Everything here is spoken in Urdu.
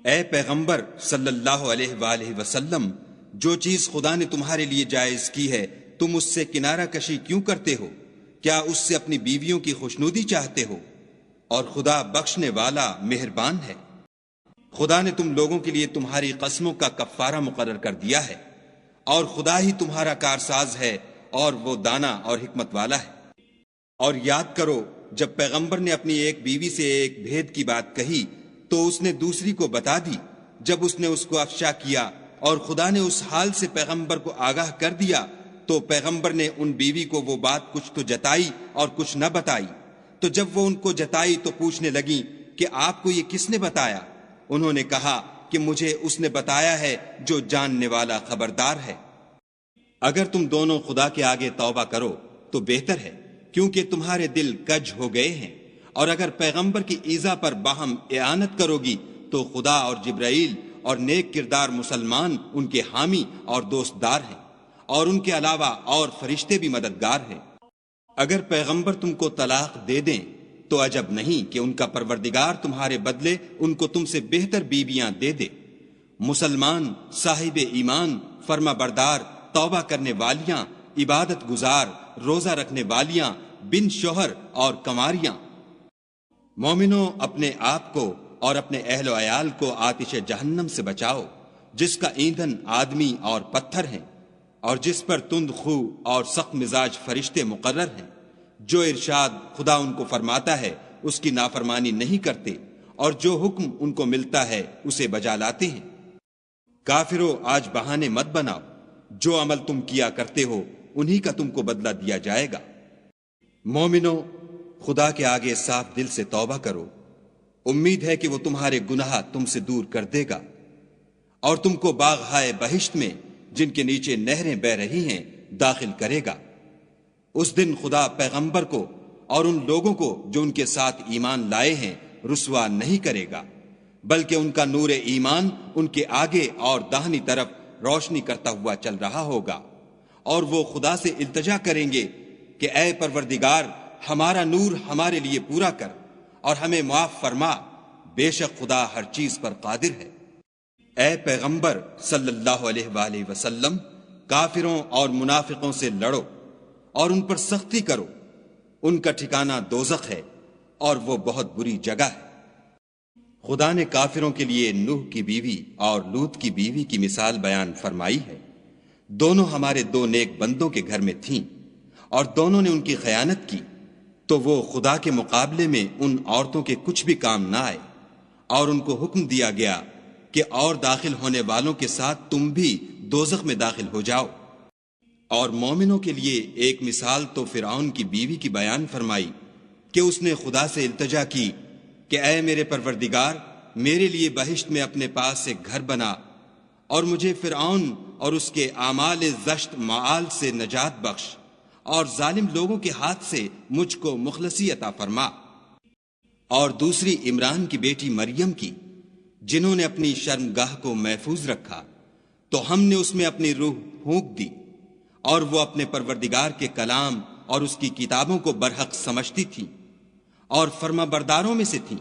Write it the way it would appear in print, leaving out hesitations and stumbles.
اے پیغمبر صلی اللہ علیہ وآلہ وسلم، جو چیز خدا نے تمہارے لیے جائز کی ہے تم اس سے کنارہ کشی کیوں کرتے ہو؟ کیا اس سے اپنی بیویوں کی خوشنودی چاہتے ہو؟ اور خدا بخشنے والا مہربان ہے۔ خدا نے تم لوگوں کے لیے تمہاری قسموں کا کفارہ مقرر کر دیا ہے، اور خدا ہی تمہارا کارساز ہے، اور وہ دانا اور حکمت والا ہے۔ اور یاد کرو جب پیغمبر نے اپنی ایک بیوی سے ایک بھید کی بات کہی تو اس نے دوسری کو بتا دی جب اس نے اس کو افشا کیا، اور خدا نے اس حال سے پیغمبر کو آگاہ کر دیا تو پیغمبر نے ان بیوی کو وہ بات کچھ تو جتائی اور کچھ نہ بتائی۔ تو جب وہ ان کو جتائی تو پوچھنے لگیں کہ آپ کو یہ کس نے بتایا؟ انہوں نے کہا کہ مجھے اس نے بتایا ہے جو جاننے والا خبردار ہے۔ اگر تم دونوں خدا کے آگے توبہ کرو تو بہتر ہے، کیونکہ تمہارے دل کج ہو گئے ہیں، اور اگر پیغمبر کی ایذا پر باہم اعانت کرو گی تو خدا اور جبرائیل اور نیک کردار مسلمان ان کے حامی اور دوست دار ہیں، اور ان کے علاوہ اور فرشتے بھی مددگار ہیں۔ اگر پیغمبر تم کو طلاق دے دیں تو عجب نہیں کہ ان کا پروردگار تمہارے بدلے ان کو تم سے بہتر بیویاں دے دے، مسلمان، صاحب ایمان، فرما بردار، توبہ کرنے والیاں، عبادت گزار، روزہ رکھنے والیاں، بن شوہر اور کنواریاں۔ مومنوں، اپنے آپ کو اور اپنے اہل و عیال کو آتش جہنم سے بچاؤ، جس کا ایندھن آدمی اور پتھر ہیں، اور جس پر تند خو اور سخت مزاج فرشتے مقرر ہیں۔ جو ارشاد خدا ان کو فرماتا ہے اس کی نافرمانی نہیں کرتے، اور جو حکم ان کو ملتا ہے اسے بجا لاتے ہیں۔ کافرو، آج بہانے مت بناؤ، جو عمل تم کیا کرتے ہو انہی کا تم کو بدلہ دیا جائے گا۔ مومنو، خدا کے آگے صاف دل سے توبہ کرو، امید ہے کہ وہ تمہارے گناہ تم سے دور کر دے گا، اور تم کو باغہائے بہشت میں جن کے نیچے نہریں بہ رہی ہیں داخل کرے گا۔ اس دن خدا پیغمبر کو اور ان لوگوں کو جو ان کے ساتھ ایمان لائے ہیں رسوا نہیں کرے گا، بلکہ ان کا نور ایمان ان کے آگے اور داہنی طرف روشنی کرتا ہوا چل رہا ہوگا، اور وہ خدا سے التجا کریں گے کہ اے پروردگار، ہمارا نور ہمارے لیے پورا کر اور ہمیں معاف فرما، بے شک خدا ہر چیز پر قادر ہے۔ اے پیغمبر صلی اللہ علیہ وآلہ وسلم، کافروں اور منافقوں سے لڑو اور ان پر سختی کرو، ان کا ٹھکانہ دوزخ ہے اور وہ بہت بری جگہ ہے۔ خدا نے کافروں کے لیے نوح کی بیوی اور لوط کی بیوی کی مثال بیان فرمائی ہے۔ دونوں ہمارے دو نیک بندوں کے گھر میں تھیں، اور دونوں نے ان کی خیانت کی، تو وہ خدا کے مقابلے میں ان عورتوں کے کچھ بھی کام نہ آئے، اور ان کو حکم دیا گیا کہ اور داخل ہونے والوں کے ساتھ تم بھی دوزخ میں داخل ہو جاؤ۔ اور مومنوں کے لیے ایک مثال تو فرعون کی بیوی کی بیان فرمائی کہ اس نے خدا سے التجا کی کہ اے میرے پروردگار، میرے لیے بہشت میں اپنے پاس ایک گھر بنا، اور مجھے فرعون اور اس کے اعمال زشت معال سے نجات بخش، اور ظالم لوگوں کے ہاتھ سے مجھ کو مخلصی عطا فرما۔ اور دوسری عمران کی بیٹی مریم کی، جنہوں نے اپنی شرمگاہ کو محفوظ رکھا تو ہم نے اس میں اپنی روح پھونک دی، اور وہ اپنے پروردگار کے کلام اور اس کی کتابوں کو برحق سمجھتی تھی اور فرما برداروں میں سے تھی۔